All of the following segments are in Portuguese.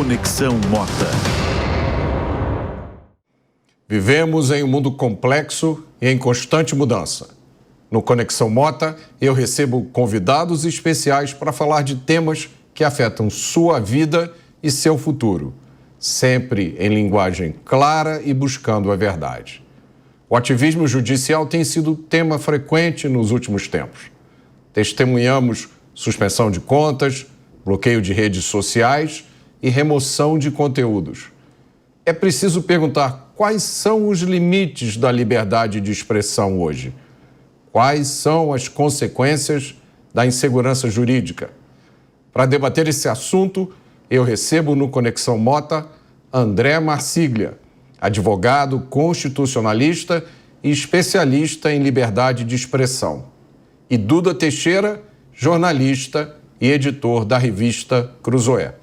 Conexão Mota. Vivemos em um mundo complexo e em constante mudança. No Conexão Mota, eu recebo convidados especiais para falar de temas que afetam sua vida e seu futuro, sempre em linguagem clara e buscando a verdade. O ativismo judicial tem sido tema frequente nos últimos tempos. Testemunhamos suspensão de contas, bloqueio de redes sociais e remoção de conteúdos. É preciso perguntar quais são os limites da liberdade de expressão hoje. Quais são as consequências da insegurança jurídica? Para debater esse assunto, eu recebo no Conexão Mota André Marsiglia, advogado constitucionalista e especialista em liberdade de expressão, e Duda Teixeira, jornalista e editor da revista Cruzoé.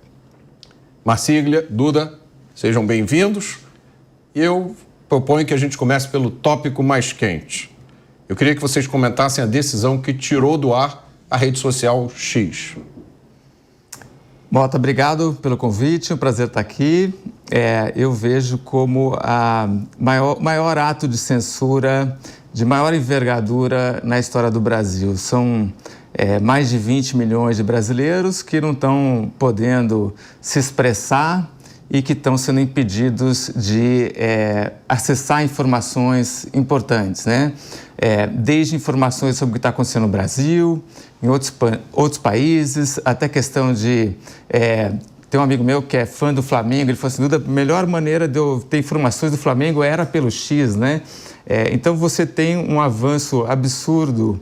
Marsiglia, Duda, sejam bem-vindos. Eu proponho que a gente comece pelo tópico mais quente. Eu queria que vocês comentassem a decisão que tirou do ar a rede social X. Mota, obrigado pelo convite, um prazer estar aqui. Eu vejo como o maior ato de censura de maior envergadura na história do Brasil. São mais de 20 milhões de brasileiros que não estão podendo se expressar e que estão sendo impedidos de acessar informações importantes, né? Desde informações sobre o que está acontecendo no Brasil, em outros países, até questão de... Tem um amigo meu que é fã do Flamengo, ele falou assim, Duda, a melhor maneira de eu ter informações do Flamengo era pelo X, né? Então você tem um avanço absurdo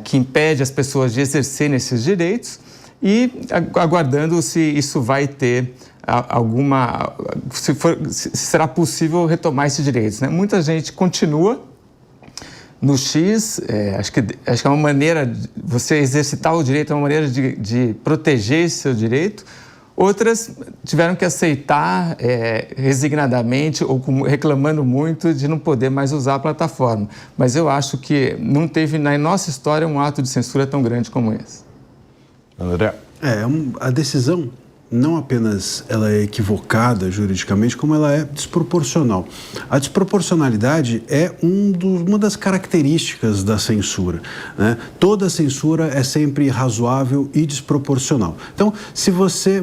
que impede as pessoas de exercerem esses direitos e aguardando se isso vai ter se será possível retomar esses direitos, né? Muita gente continua no X, acho que é uma maneira de você exercitar o direito, é uma maneira de proteger esse seu direito. Outras tiveram que aceitar resignadamente ou reclamando muito de não poder mais usar a plataforma. Mas eu acho que não teve na nossa história um ato de censura tão grande como esse. André? A decisão não apenas ela é equivocada juridicamente, como ela é desproporcional. A desproporcionalidade é uma das características da censura, né? Toda censura é sempre razoável e desproporcional. Então,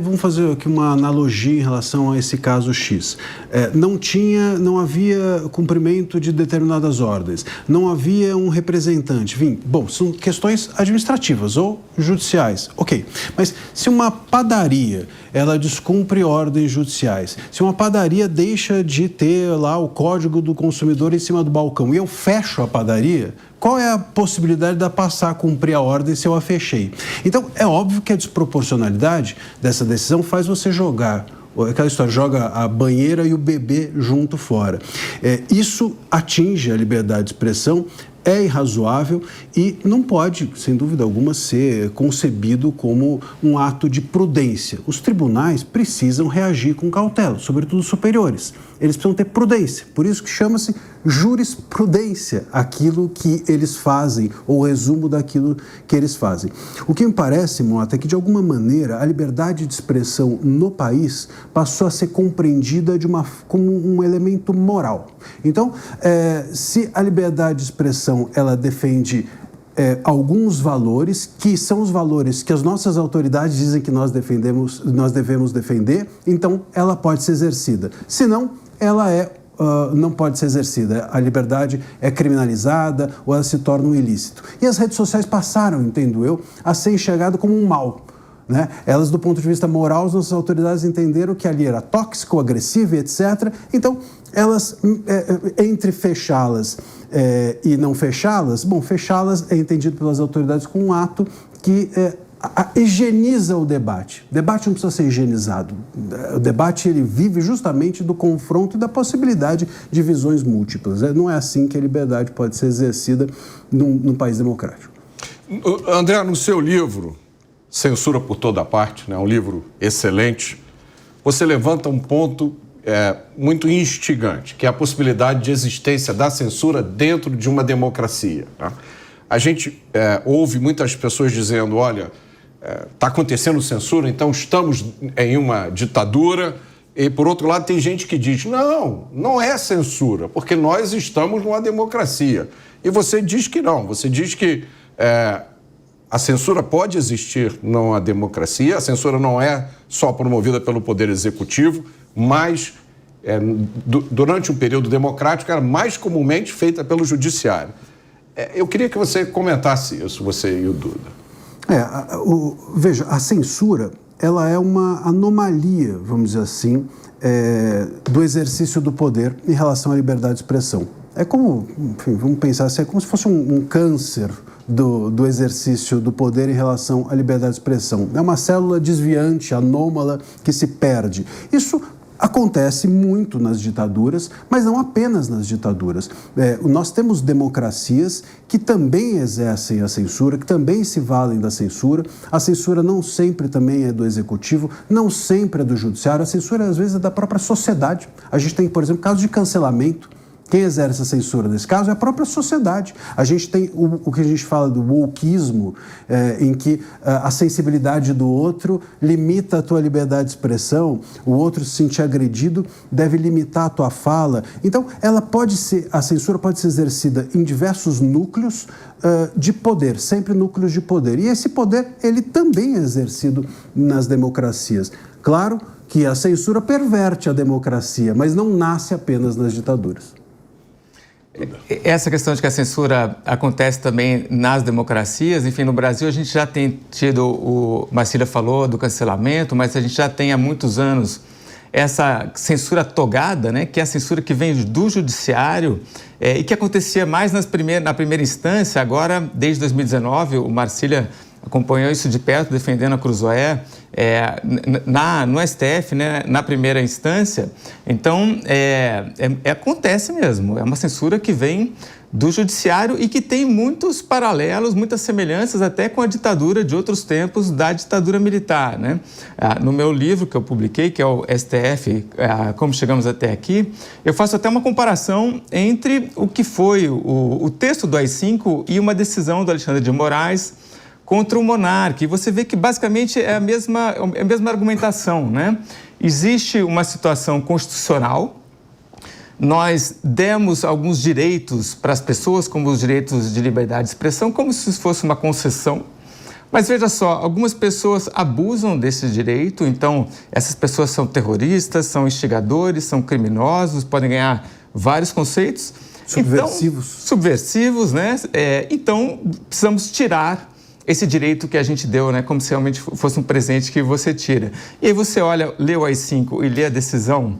vamos fazer aqui uma analogia em relação a esse caso X. Não havia cumprimento de determinadas ordens, não havia um representante, enfim, são questões administrativas ou judiciais, ok. Mas se uma padaria ela descumpre ordens judiciais, se uma padaria deixa de ter lá o código do consumidor em cima do balcão e eu fecho a padaria, qual é a possibilidade de eu passar a cumprir a ordem se eu a fechei? Então, é óbvio que a desproporcionalidade dessa decisão faz você jogar aquela história, joga a banheira e o bebê junto fora. Isso atinge a liberdade de expressão, é irrazoável e não pode, sem dúvida alguma, ser concebido como um ato de prudência. Os tribunais precisam reagir com cautela, sobretudo os superiores. Eles precisam ter prudência, por isso que chama-se jurisprudência, aquilo que eles fazem, ou o resumo daquilo que eles fazem. O que me parece, Mota, é que de alguma maneira a liberdade de expressão no país passou a ser compreendida como um elemento moral. Então, se a liberdade de expressão ela defende alguns valores, que são os valores que as nossas autoridades dizem que nós devemos defender, então ela pode ser exercida. Se não, ela não pode ser exercida. A liberdade é criminalizada ou ela se torna um ilícito. E as redes sociais passaram, entendo eu, a ser enxergadas como um mal, né? Elas, do ponto de vista moral, as nossas autoridades entenderam que ali era tóxico, agressivo, etc. Então, elas, entre fechá-las e não fechá-las, fechá-las é entendido pelas autoridades como um ato que higieniza o debate. O debate não precisa ser higienizado. O debate ele vive justamente do confronto e da possibilidade de visões múltiplas. Não é assim que a liberdade pode ser exercida num país democrático. André, no seu livro, Censura por Toda Parte, né, um livro excelente, você levanta um ponto muito instigante, que é a possibilidade de existência da censura dentro de uma democracia. Tá? A gente ouve muitas pessoas dizendo, olha, está acontecendo censura, então estamos em uma ditadura. E, por outro lado, tem gente que diz, não é censura, porque nós estamos numa democracia. E você diz que não, você diz que a censura pode existir numa democracia, a censura não é só promovida pelo Poder Executivo, mas durante um período democrático era mais comumente feita pelo Judiciário. Eu queria que você comentasse isso, você e o Duda. Veja, a censura, ela é uma anomalia, vamos dizer assim, do exercício do poder em relação à liberdade de expressão. É como, enfim, vamos pensar assim, é como se fosse um câncer do exercício do poder em relação à liberdade de expressão. É uma célula desviante, anômala, que se perde. Isso acontece muito nas ditaduras, mas não apenas nas ditaduras. Nós temos democracias que também exercem a censura, que também se valem da censura. A censura não sempre também é do executivo, não sempre é do judiciário. A censura, às vezes, é da própria sociedade. A gente tem, por exemplo, casos de cancelamento. Quem exerce a censura nesse caso é a própria sociedade. A gente tem o que a gente fala do wokeismo, em que a sensibilidade do outro limita a tua liberdade de expressão, o outro se sentir agredido deve limitar a tua fala. Então, a censura pode ser exercida em diversos núcleos de poder, sempre núcleos de poder. E esse poder, ele também é exercido nas democracias. Claro que a censura perverte a democracia, mas não nasce apenas nas ditaduras. Essa questão de que a censura acontece também nas democracias, enfim, no Brasil a gente já tem tido, o Marcília falou do cancelamento, mas a gente já tem há muitos anos essa censura togada, né, que é a censura que vem do judiciário e que acontecia mais na primeira instância. Agora, desde 2019, o Marcília acompanhou isso de perto, defendendo a Cruzoé no STF, né, na primeira instância. Então, acontece mesmo. É uma censura que vem do judiciário e que tem muitos paralelos, muitas semelhanças até com a ditadura de outros tempos, da ditadura militar, né? No meu livro que eu publiquei, que é o STF, Como Chegamos Até Aqui, eu faço até uma comparação entre o que foi o texto do AI-5 e uma decisão do Alexandre de Moraes contra o monarca. E você vê que basicamente é a mesma argumentação, né? Existe uma situação constitucional, nós demos alguns direitos para as pessoas, como os direitos de liberdade de expressão, como se isso fosse uma concessão. Mas veja só, algumas pessoas abusam desse direito, então essas pessoas são terroristas, são instigadores, são criminosos, podem ganhar vários conceitos. Subversivos. Então, subversivos, né? Então, precisamos tirar esse direito que a gente deu, né, como se realmente fosse um presente que você tira. E aí você lê o AI-5 e lê a decisão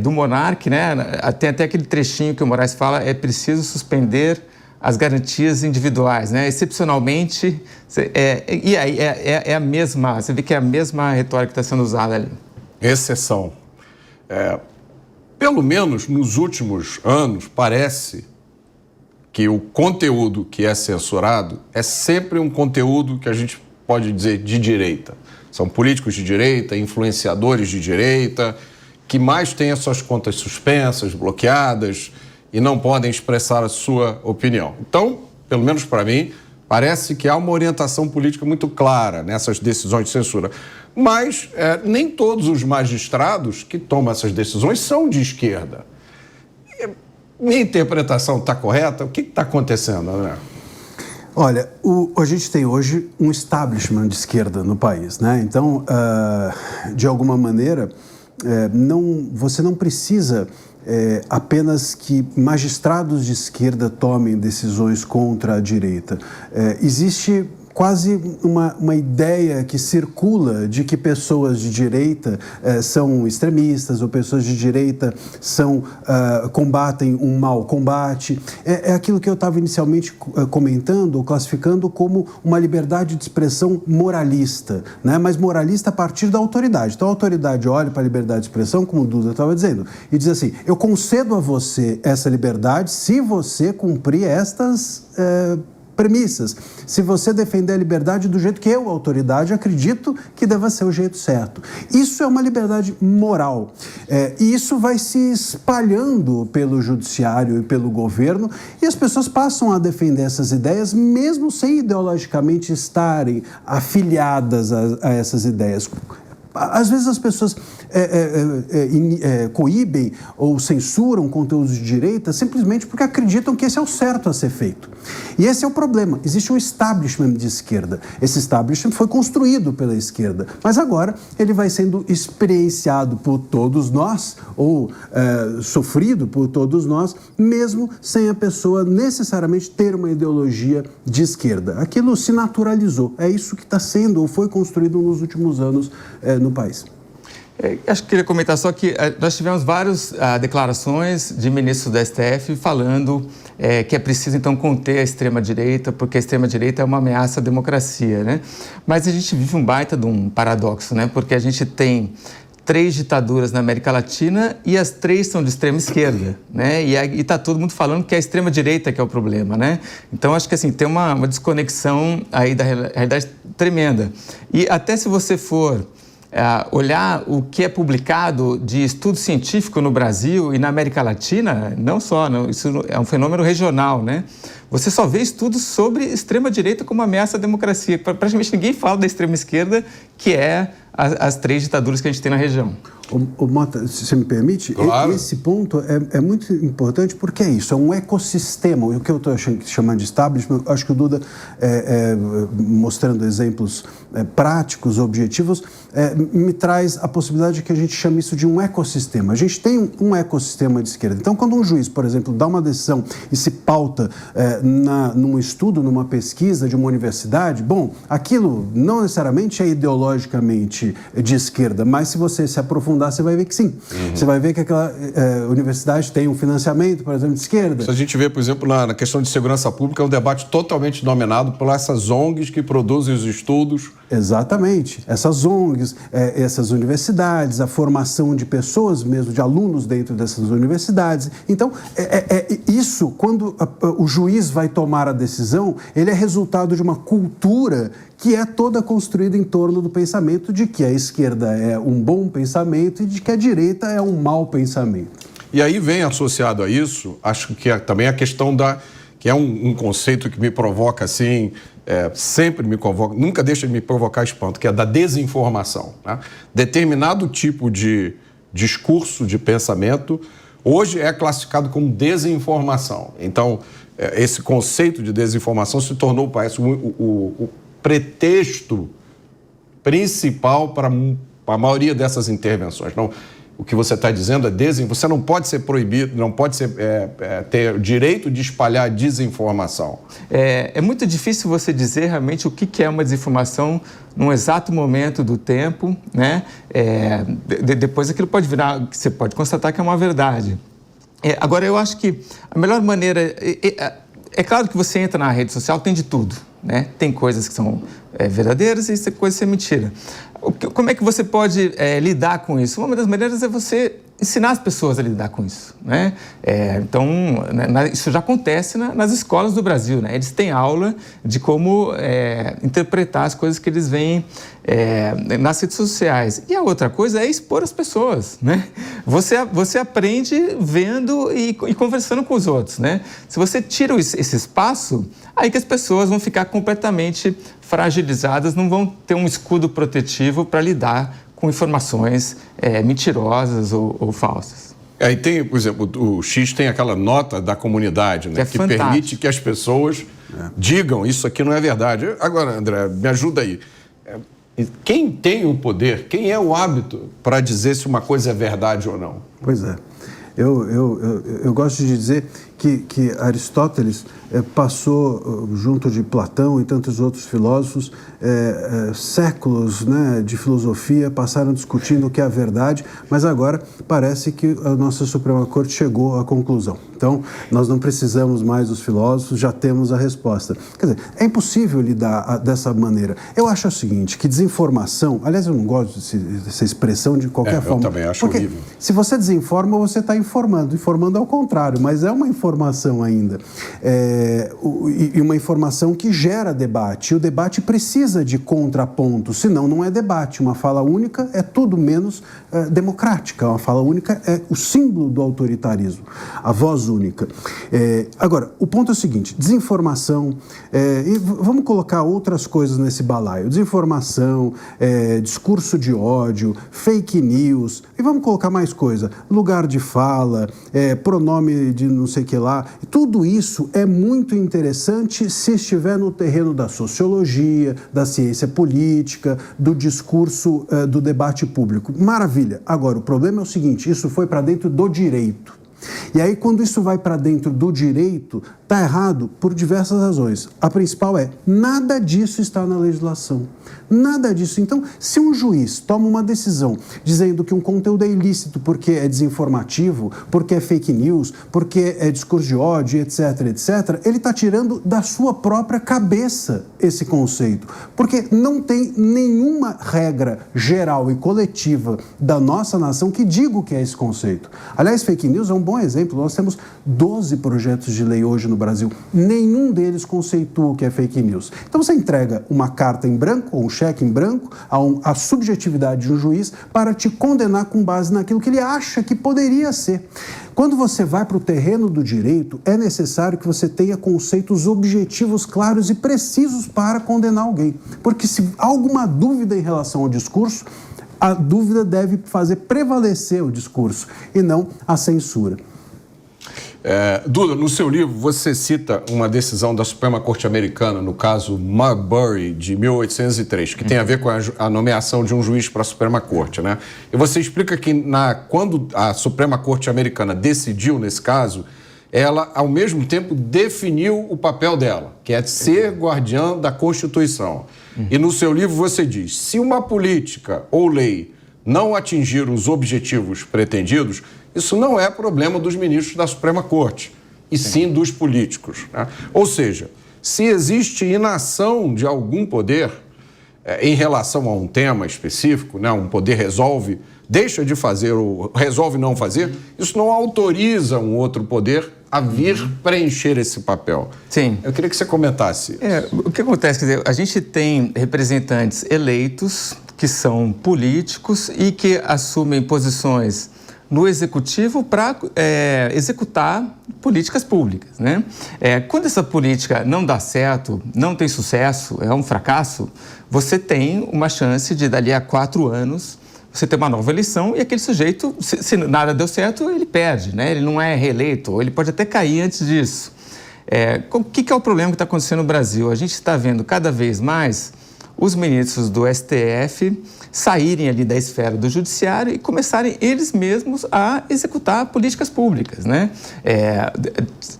do monarca, né, tem até aquele trechinho que o Moraes fala, é preciso suspender as garantias individuais, né, excepcionalmente, e aí é a mesma, você vê que é a mesma retórica que está sendo usada ali. Exceção. Pelo menos nos últimos anos, parece que o conteúdo que é censurado é sempre um conteúdo que a gente pode dizer de direita. São políticos de direita, influenciadores de direita, que mais têm as suas contas suspensas, bloqueadas e não podem expressar a sua opinião. Então, pelo menos para mim, parece que há uma orientação política muito clara nessas decisões de censura. Mas nem todos os magistrados que tomam essas decisões são de esquerda. Minha interpretação está correta? O que está acontecendo, André? Olha, a gente tem hoje um establishment de esquerda no país, né? Então, de alguma maneira, você não precisa apenas que magistrados de esquerda tomem decisões contra a direita. Existe quase uma ideia que circula de que pessoas de direita são extremistas ou pessoas de direita combatem um mau combate. É aquilo que eu estava inicialmente comentando, classificando como uma liberdade de expressão moralista, né? Mas moralista a partir da autoridade. Então a autoridade olha para a liberdade de expressão, como o Duda estava dizendo, e diz assim, eu concedo a você essa liberdade se você cumprir estas premissas, se você defender a liberdade do jeito que eu, autoridade, acredito que deva ser o jeito certo. Isso é uma liberdade moral. E isso vai se espalhando pelo judiciário e pelo governo, e as pessoas passam a defender essas ideias, mesmo sem ideologicamente estarem afiliadas a essas ideias. Às vezes as pessoas coíbem ou censuram conteúdos de direita simplesmente porque acreditam que esse é o certo a ser feito. E esse é o problema. Existe um establishment de esquerda. Esse establishment foi construído pela esquerda, mas agora ele vai sendo experienciado por todos nós ou sofrido por todos nós, mesmo sem a pessoa necessariamente ter uma ideologia de esquerda. Aquilo se naturalizou. É isso que está sendo ou foi construído nos últimos anos no país. Acho que queria comentar só que nós tivemos várias declarações de ministros do STF falando que é preciso, então, conter a extrema-direita, porque a extrema-direita é uma ameaça à democracia, né? Mas a gente vive um baita de um paradoxo, né? Porque a gente tem 3 ditaduras na América Latina e as 3 são de extrema esquerda, né? E está todo mundo falando que é a extrema direita que é o problema, né? Então, acho que assim, tem uma desconexão aí da realidade tremenda. E até se você for olhar o que é publicado de estudo científico no Brasil e na América Latina, não só, não, isso é um fenômeno regional, né? Você só vê estudos sobre extrema-direita como ameaça à democracia. Praticamente ninguém fala da extrema-esquerda, que é as 3 ditaduras que a gente tem na região. Mota, se você me permite, claro. Esse ponto é muito importante porque é isso, é um ecossistema. O que eu estou chamando de establishment, acho que o Duda, mostrando exemplos práticos, objetivos, me traz a possibilidade de que a gente chame isso de um ecossistema. A gente tem um ecossistema de esquerda. Então, quando um juiz, por exemplo, dá uma decisão e se pauta num estudo, numa pesquisa de uma universidade, bom, aquilo não necessariamente é ideologicamente de esquerda, mas se você se aprofundar, você vai ver que sim. Você vai ver que aquela universidade tem um financiamento, por exemplo, de esquerda. Se a gente vê, por exemplo, na questão de segurança pública, é um debate totalmente dominado por essas ONGs que produzem os estudos. Exatamente. Essas ONGs, essas universidades, a formação de pessoas mesmo, de alunos dentro dessas universidades. Então, isso, quando o juiz vai tomar a decisão, ele é resultado de uma cultura que é toda construída em torno do pensamento de que a esquerda é um bom pensamento e de que a direita é um mau pensamento. E aí vem associado a isso, acho que também a questão que é um conceito que me provoca assim, sempre me convoca, nunca deixa de me provocar espanto, que é da desinformação, né? Determinado tipo de discurso, de pensamento, hoje é classificado como desinformação. Então, esse conceito de desinformação se tornou, parece, o pretexto principal para a maioria dessas intervenções. Não, o que você está dizendo você não pode ser proibido, não pode ser, ter o direito de espalhar desinformação. É muito difícil você dizer realmente o que é uma desinformação num exato momento do tempo, né? Depois aquilo pode virar, você pode constatar que é uma verdade. Agora, eu acho que a melhor maneira... É claro que você entra na rede social, tem de tudo, né? Tem coisas que são verdadeiras e tem coisas que são mentira. Como é que você pode lidar com isso? Uma das maneiras é você ensinar as pessoas a lidar com isso, né? Então, isso já acontece nas escolas do Brasil, né? Eles têm aula de como interpretar as coisas que eles veem nas redes sociais. E a outra coisa é expor as pessoas, né? Você aprende vendo e conversando com os outros, né? Se você tira esse espaço, aí que as pessoas vão ficar completamente fragilizadas, não vão ter um escudo protetivo para lidar com informações mentirosas ou falsas. Aí tem, por exemplo, o X tem aquela nota da comunidade, né, que permite que as pessoas digam isso aqui não é verdade. Agora, André, me ajuda aí. Quem tem o poder, quem é o hábito para dizer se uma coisa é verdade ou não? Pois é. Eu gosto de dizer que Aristóteles passou, junto de Platão e tantos outros filósofos, séculos, né, de filosofia, passaram discutindo o que é a verdade, mas agora parece que a nossa Suprema Corte chegou à conclusão. Então, nós não precisamos mais dos filósofos, já temos a resposta. Quer dizer, é impossível lidar dessa maneira. Eu acho o seguinte, que desinformação, aliás, eu não gosto dessa expressão de qualquer forma. Eu também acho porque horrível. Se você desinforma, você está informando ao contrário, mas é uma informação informação ainda. E uma informação que gera debate. E o debate precisa de contraponto, senão não é debate. Uma fala única é tudo menos democrática. Uma fala única é o símbolo do autoritarismo, a voz única. Agora, o ponto é o seguinte, desinformação, e vamos colocar outras coisas nesse balaio, desinformação, discurso de ódio, fake news, e vamos colocar mais coisa, lugar de fala, pronome de não sei o que lá, tudo isso é muito interessante se estiver no terreno da sociologia, da ciência política, do discurso, do debate público. Maravilha. Agora, o problema é o seguinte, isso foi para dentro do direito. E aí, quando isso vai para dentro do direito, está errado por diversas razões. A principal é, nada disso está na legislação. Nada disso. Então, se um juiz toma uma decisão dizendo que um conteúdo é ilícito porque é desinformativo, porque é fake news, porque é discurso de ódio, etc., etc., ele está tirando da sua própria cabeça esse conceito. Porque não tem nenhuma regra geral e coletiva da nossa nação que diga o que é esse conceito. Aliás, fake news é um bom exemplo. Nós temos 12 projetos de lei hoje no Brasil. Nenhum deles conceitua o que é fake news. Então, você entrega uma carta em branco ou um cheque em branco à subjetividade de um juiz para te condenar com base naquilo que ele acha que poderia ser. Quando você vai para o terreno do direito, é necessário que você tenha conceitos objetivos, claros e precisos para condenar alguém. Porque se há alguma dúvida em relação ao discurso, a dúvida deve fazer prevalecer o discurso e não a censura. Duda, no seu livro você cita uma decisão da Suprema Corte Americana, no caso Marbury, de 1803, que tem a ver com a nomeação de um juiz para a Suprema Corte, né? E você explica que quando a Suprema Corte Americana decidiu nesse caso, ela, ao mesmo tempo, definiu o papel dela, que é de ser guardiã da Constituição. E no seu livro você diz, se uma política ou lei não atingir os objetivos pretendidos, isso não é problema dos ministros da Suprema Corte, e sim dos políticos, né? Ou seja, se existe inação de algum poder em relação a um tema específico, né, um poder deixa de fazer ou resolve não fazer, isso não autoriza um outro poder a vir preencher esse papel. Sim. Eu queria que você comentasse. O que acontece, quer dizer, a gente tem representantes eleitos que são políticos e que assumem posições no executivo para executar políticas públicas, né? Quando essa política não dá certo, não tem sucesso, é um fracasso, você tem uma chance de, dali a 4 anos, você ter uma nova eleição e aquele sujeito, se nada deu certo, ele perde, né? Ele não é reeleito, ou ele pode até cair antes disso. O que é o problema que está acontecendo no Brasil? A gente está vendo cada vez mais os ministros do STF saírem ali da esfera do judiciário e começarem eles mesmos a executar políticas públicas, né?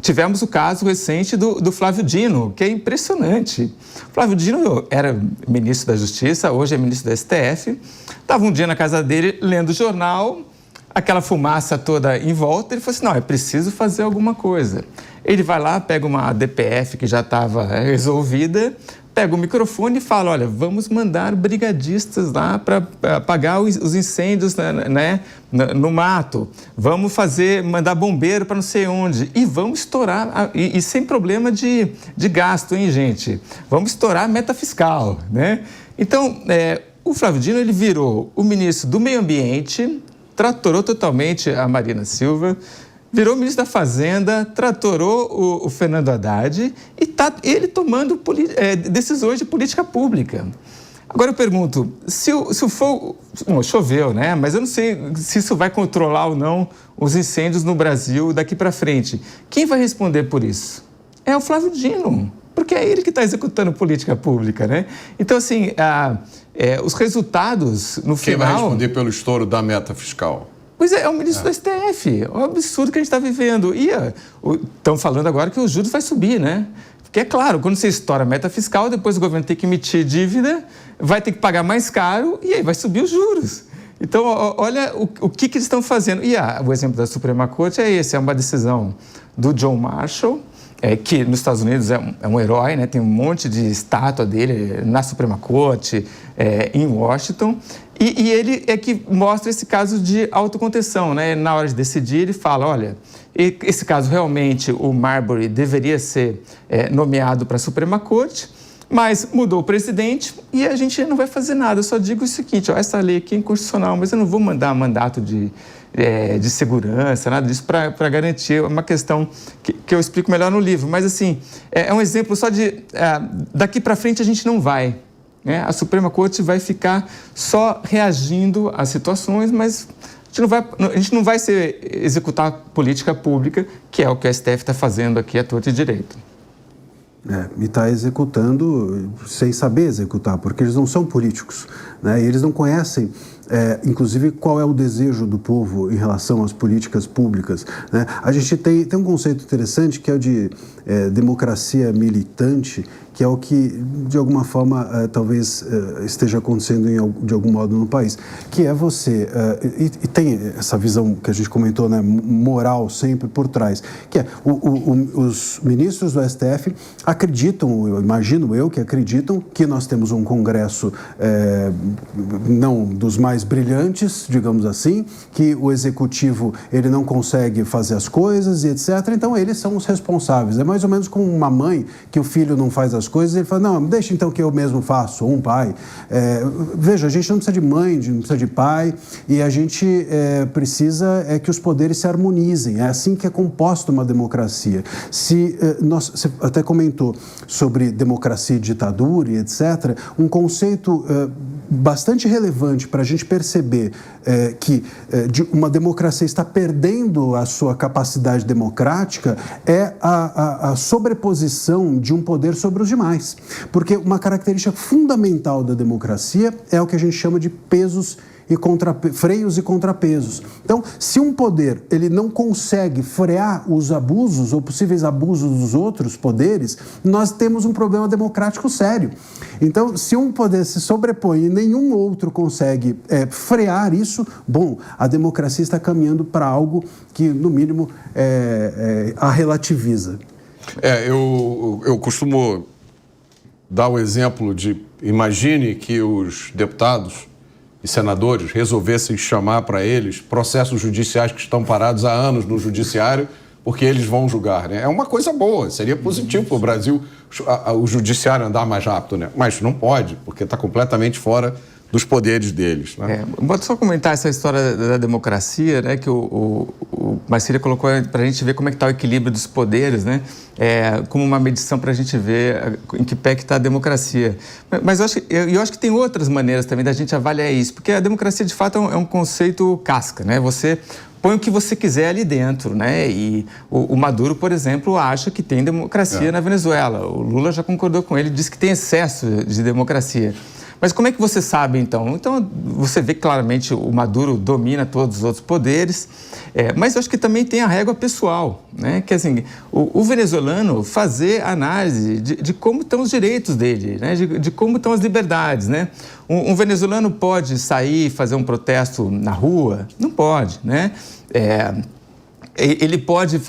Tivemos o caso recente do Flávio Dino, que é impressionante. O Flávio Dino era ministro da Justiça, hoje é ministro do STF, estava um dia na casa dele lendo o jornal, aquela fumaça toda em volta, ele falou assim, não, é preciso fazer alguma coisa. Ele vai lá, pega uma DPF que já estava resolvida, pega o microfone e fala, olha, vamos mandar brigadistas lá para apagar os incêndios, né, no mato, vamos mandar bombeiro para não sei onde, e vamos estourar, e sem problema de gasto, hein, gente? Vamos estourar a meta fiscal, né? Então, o Flávio Dino, ele virou o ministro do Meio Ambiente, tratorou totalmente a Marina Silva, virou ministro da Fazenda, tratorou o Fernando Haddad e está ele tomando decisões de política pública. Agora eu pergunto, se o fogo... Bom, choveu, né? Mas eu não sei se isso vai controlar ou não os incêndios no Brasil daqui para frente. Quem vai responder por isso? É o Flávio Dino, porque é ele que está executando política pública, né? Então, assim, os resultados, no final... Quem vai responder pelo estouro da meta fiscal? Pois é o ministro do STF, é um absurdo que a gente está vivendo. E estão falando agora que o juros vai subir, né? Porque é claro, quando você estoura a meta fiscal, depois o governo tem que emitir dívida, vai ter que pagar mais caro e aí vai subir os juros. Então, olha o que eles estão fazendo. E o exemplo da Suprema Corte é esse, é uma decisão do John Marshall, que nos Estados Unidos é um herói, né? Tem um monte de estátua dele na Suprema Corte, em Washington, e ele é que mostra esse caso de autocontenção, né? Na hora de decidir, ele fala, olha, esse caso realmente o Marbury deveria ser nomeado para a Suprema Corte, mas mudou o presidente e a gente não vai fazer nada. Eu só digo o seguinte, ó, essa lei aqui é inconstitucional, mas eu não vou mandar mandato de segurança, nada disso, para garantir uma questão que eu explico melhor no livro. Mas, assim, é um exemplo só de... daqui para frente a gente não vai. Né? A Suprema Corte vai ficar só reagindo às situações, mas a gente não vai executar política pública, que é o que o STF está fazendo aqui à torta e direito. E está executando sem saber executar, porque eles não são políticos, né? E eles não conhecem, inclusive, qual é o desejo do povo em relação às políticas públicas, né? A gente tem um conceito interessante que é o de democracia militante, que é o que, de alguma forma, talvez esteja acontecendo de algum modo no país, que é você, e tem essa visão que a gente comentou, né, moral sempre por trás, que é os ministros do STF acreditam, eu imagino que acreditam que nós temos um Congresso não dos mais brilhantes, digamos assim, que o Executivo ele não consegue fazer as coisas e etc. Então, eles são os responsáveis. É mais ou menos como uma mãe que o filho não faz as coisas, ele fala, não, deixa então que eu mesmo faço, ou um pai. Veja, a gente não precisa de mãe, não precisa de pai, e a gente precisa que os poderes se harmonizem. É assim que é composta uma democracia. Você até comentou sobre democracia e ditadura e etc., um conceito bastante relevante para a gente perceber que uma democracia está perdendo a sua capacidade democrática é a sobreposição de um poder sobre os demais. Porque uma característica fundamental da democracia é o que a gente chama de pesos e freios e contrapesos. Então, se um poder ele não consegue frear os abusos ou possíveis abusos dos outros poderes, nós temos um problema democrático sério. Então, se um poder se sobrepõe e nenhum outro consegue frear isso, bom, a democracia está caminhando para algo que, no mínimo, a relativiza. Eu costumo dar o exemplo de, imagine que os deputados e senadores resolvessem chamar para eles processos judiciais que estão parados há anos no judiciário, porque eles vão julgar, né? É uma coisa boa, seria positivo para o Brasil o judiciário andar mais rápido, né? Mas não pode, porque está completamente fora dos poderes deles, né? Vou só comentar essa história da democracia, né, que o Marcília colocou para a gente ver como é que está o equilíbrio dos poderes, né, como uma medição para a gente ver em que pé que está a democracia. Mas eu acho que tem outras maneiras também da gente avaliar isso, porque a democracia, de fato, é um conceito casca, né? Você põe o que você quiser ali dentro, né? E o Maduro, por exemplo, acha que tem democracia na Venezuela. O Lula já concordou com ele, disse que tem excesso de democracia. Mas como é que você sabe, então? Então, você vê que claramente o Maduro domina todos os outros poderes, mas eu acho que também tem a régua pessoal, né? Que, assim, o venezuelano fazer análise de como estão os direitos dele, né? De como estão as liberdades, né? Um venezuelano pode sair e fazer um protesto na rua? Não pode, né? Ele pode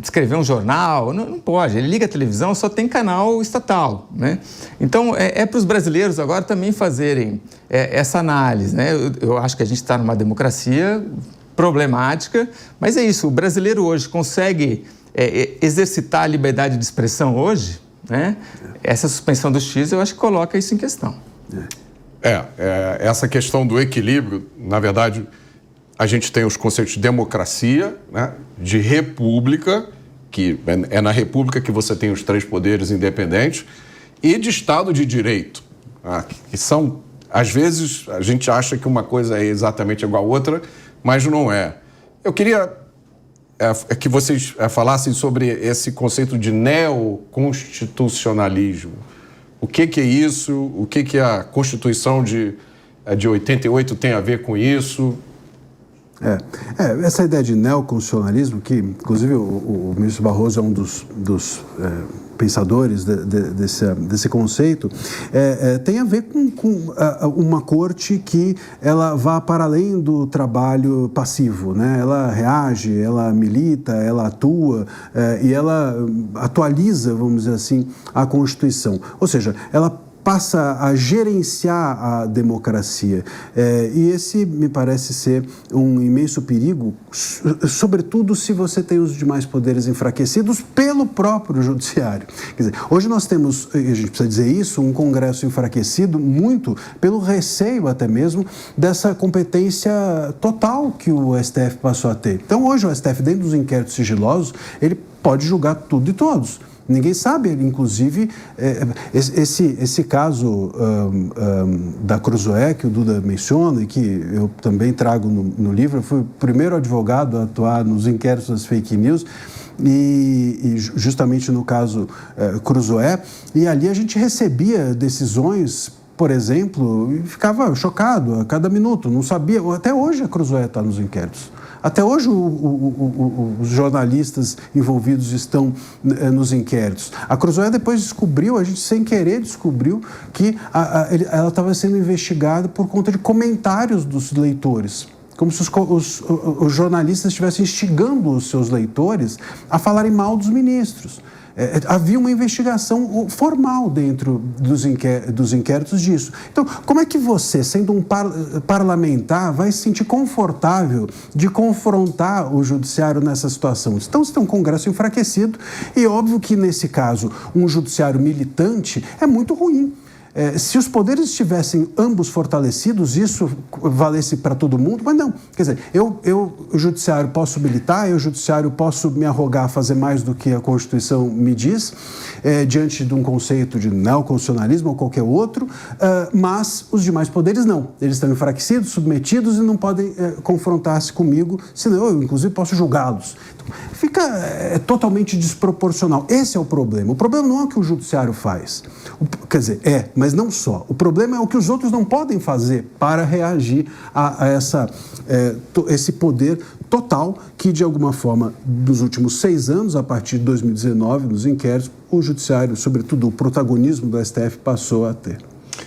escrever um jornal? Não pode. Ele liga a televisão, só tem canal estatal, né? Então, para os brasileiros agora também fazerem essa análise, né? Eu acho que a gente está numa democracia problemática, mas é isso. O brasileiro hoje consegue exercitar a liberdade de expressão hoje, né? Essa suspensão do X, eu acho que coloca isso em questão. Essa questão do equilíbrio, na verdade, a gente tem os conceitos de democracia, né, de república, que é na república que você tem os três poderes independentes, e de Estado de Direito, que são, às vezes, a gente acha que uma coisa é exatamente igual a outra, mas não é. Eu queria que vocês falassem sobre esse conceito de neoconstitucionalismo. O que é isso? O que a Constituição de 88 tem a ver com isso? Essa ideia de neoconstitucionalismo, que inclusive o ministro Barroso é um dos pensadores desse conceito, tem a ver com uma corte que ela vá para além do trabalho passivo, né? Ela reage, ela milita, ela atua e ela atualiza, vamos dizer assim, a Constituição. Ou seja, ela passa a gerenciar a democracia. E esse me parece ser um imenso perigo, sobretudo se você tem os demais poderes enfraquecidos pelo próprio judiciário. Quer dizer, hoje nós temos, a gente precisa dizer isso, um Congresso enfraquecido muito pelo receio até mesmo dessa competência total que o STF passou a ter. Então hoje o STF, dentro dos inquéritos sigilosos, ele pode julgar tudo e todos. Ninguém sabe, inclusive, esse caso da Cruzoé, que o Duda menciona e que eu também trago no livro. Eu fui o primeiro advogado a atuar nos inquéritos das fake news e justamente no caso Cruzoé, e ali a gente recebia decisões, por exemplo, e ficava chocado a cada minuto, não sabia. Até hoje a Cruzoé está nos inquéritos. Até hoje os jornalistas envolvidos estão nos inquéritos. A Cruzoé depois descobriu, a gente sem querer descobriu, que ela estava sendo investigada por conta de comentários dos leitores. Como se os jornalistas estivessem instigando os seus leitores a falarem mal dos ministros. Havia uma investigação formal dentro dos inquéritos disso. Então, como é que você, sendo um parlamentar, vai se sentir confortável de confrontar o judiciário nessa situação? Então, você tem um Congresso enfraquecido e, óbvio que, nesse caso, um judiciário militante é muito ruim. Se os poderes estivessem ambos fortalecidos, isso valesse para todo mundo, mas não. Quer dizer, o judiciário posso militar, o judiciário posso me arrogar a fazer mais do que a Constituição me diz, diante de um conceito de neoconstitucionalismo ou qualquer outro, mas os demais poderes não. Eles estão enfraquecidos, submetidos e não podem confrontar-se comigo, senão eu, inclusive, posso julgá-los. Então, fica totalmente desproporcional. Esse é o problema. O problema não é o que o judiciário faz. Quer dizer, mas não só. O problema é o que os outros não podem fazer para reagir a esse poder total que, de alguma forma, nos últimos 6 anos, a partir de 2019, nos inquéritos, o judiciário, sobretudo o protagonismo do STF, passou a ter.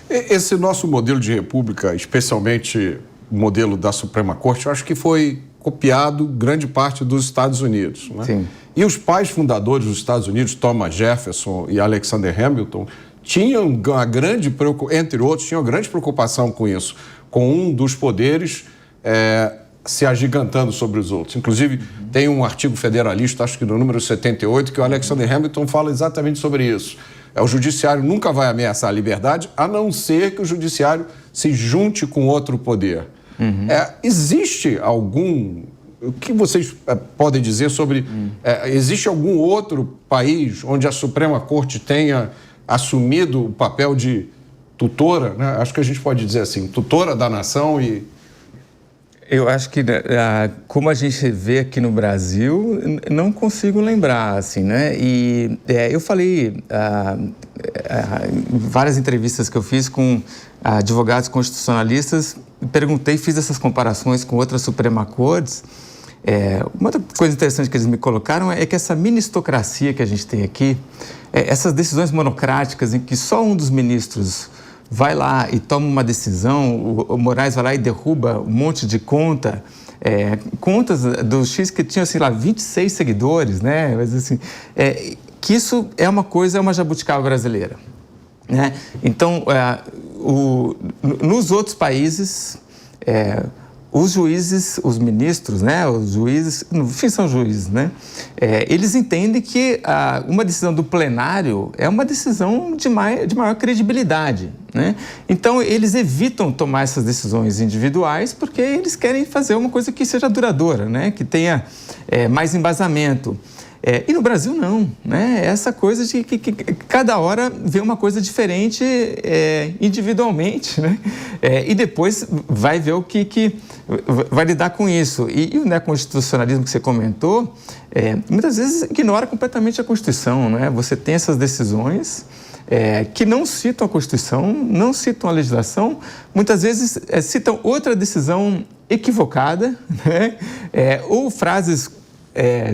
Esse nosso modelo de república, especialmente o modelo da Suprema Corte, eu acho que foi copiado grande parte dos Estados Unidos, né? Sim. E os pais fundadores dos Estados Unidos, Thomas Jefferson e Alexander Hamilton, tinham uma grande preocupação, entre outros, tinham uma grande preocupação com isso, com um dos poderes se agigantando sobre os outros. Inclusive, tem um artigo federalista, acho que no número 78, que o Alexander Hamilton fala exatamente sobre isso. O judiciário nunca vai ameaçar a liberdade, a não ser que o judiciário se junte com outro poder. Existe algum... O que vocês podem dizer sobre... existe algum outro país onde a Suprema Corte tenha assumido o papel de tutora, né? Acho que a gente pode dizer assim, tutora da nação e... Eu acho que, como a gente vê aqui no Brasil, não consigo lembrar, assim, né? E eu falei em várias entrevistas que eu fiz com advogados constitucionalistas, perguntei, fiz essas comparações com outras Suprema Cortes. Uma outra coisa interessante que eles me colocaram é que essa ministocracia que a gente tem aqui, essas decisões monocráticas em que só um dos ministros vai lá e toma uma decisão, o Moraes vai lá e derruba um monte de contas do X que tinha, sei lá, 26 seguidores, né? Mas, assim, que isso é uma jabuticaba brasileira, né? Então, nos outros países... os juízes, os ministros, né, os juízes, no fim são juízes, né, eles entendem que uma decisão do plenário é uma decisão de maior credibilidade, né? Então, eles evitam tomar essas decisões individuais porque eles querem fazer uma coisa que seja duradoura, né, que tenha mais embasamento. E no Brasil não, né? Essa coisa de que cada hora vê uma coisa diferente individualmente, né? E depois vai ver o que vai lidar com isso. E o neoconstitucionalismo que você comentou, muitas vezes ignora completamente a Constituição, né? Você tem essas decisões que não citam a Constituição, não citam a legislação, muitas vezes citam outra decisão equivocada, né? Ou frases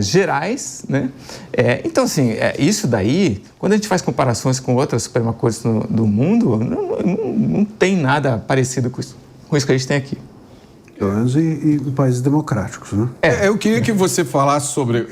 gerais, né? Então, assim, isso daí, quando a gente faz comparações com outras Suprema Cortes do mundo, não tem nada parecido com isso que a gente tem aqui. Pelo menos em países democráticos, né? Eu queria que você falasse sobre...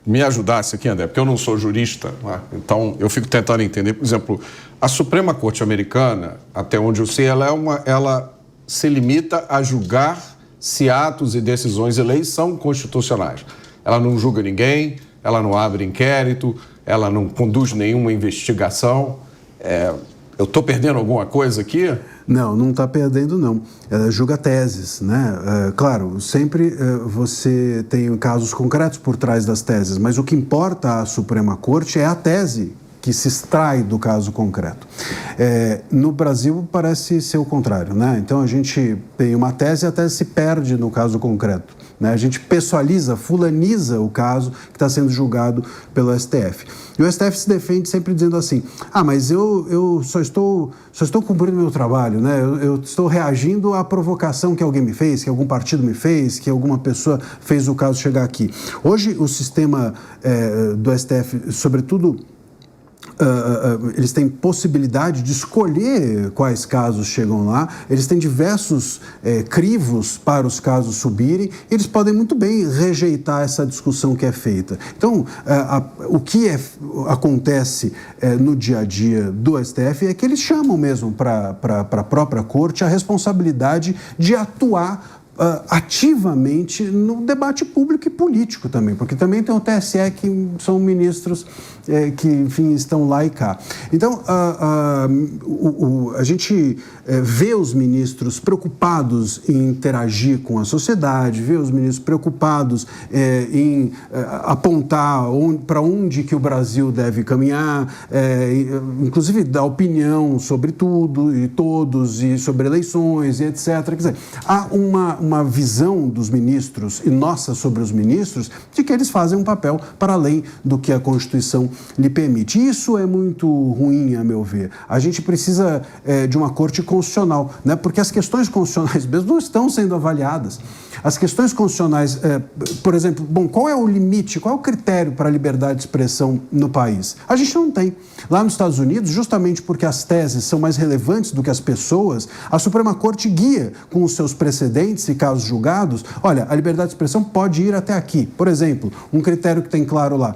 me ajudasse aqui, André, porque eu não sou jurista, né? Então eu fico tentando entender. Por exemplo, a Suprema Corte Americana, até onde eu sei, ela se limita a julgar se atos e decisões e leis são constitucionais. Ela não julga ninguém, ela não abre inquérito, ela não conduz nenhuma investigação. Eu estou perdendo alguma coisa aqui? Não está perdendo, não. Ela julga teses, né? Claro, sempre você tem casos concretos por trás das teses, mas o que importa à Suprema Corte é a tese que se extrai do caso concreto. No Brasil parece ser o contrário, né? Então a gente tem uma tese e a tese se perde no caso concreto, né? A gente pessoaliza, fulaniza o caso que está sendo julgado pelo STF. E o STF se defende sempre dizendo assim, mas eu só estou cumprindo meu trabalho, né? Eu estou reagindo à provocação que alguém me fez, que algum partido me fez, que alguma pessoa fez o caso chegar aqui. Hoje o sistema do STF, sobretudo, eles têm possibilidade de escolher quais casos chegam lá, eles têm diversos crivos para os casos subirem, eles podem muito bem rejeitar essa discussão que é feita. Então, o que acontece no dia a dia do STF é que eles chamam mesmo para a própria corte a responsabilidade de atuar ativamente no debate público e político também, porque também tem o TSE que são ministros que, enfim, estão lá e cá. Então, a gente vê os ministros preocupados em interagir com a sociedade, vê os ministros preocupados em apontar para onde que o Brasil deve caminhar, inclusive dar opinião sobre tudo e todos, e sobre eleições e etc. Quer dizer, há uma visão dos ministros e nossa sobre os ministros de que eles fazem um papel para além do que a Constituição lhe permite. Isso é muito ruim, a meu ver. A gente precisa de uma corte constitucional, né? Porque as questões constitucionais mesmo não estão sendo avaliadas. As questões constitucionais, por exemplo, qual é o limite, qual é o critério para a liberdade de expressão no país? A gente não tem. Lá nos Estados Unidos, justamente porque as teses são mais relevantes do que as pessoas, a Suprema Corte guia com os seus precedentes e casos julgados, olha, a liberdade de expressão pode ir até aqui. Por exemplo, um critério que tem claro lá,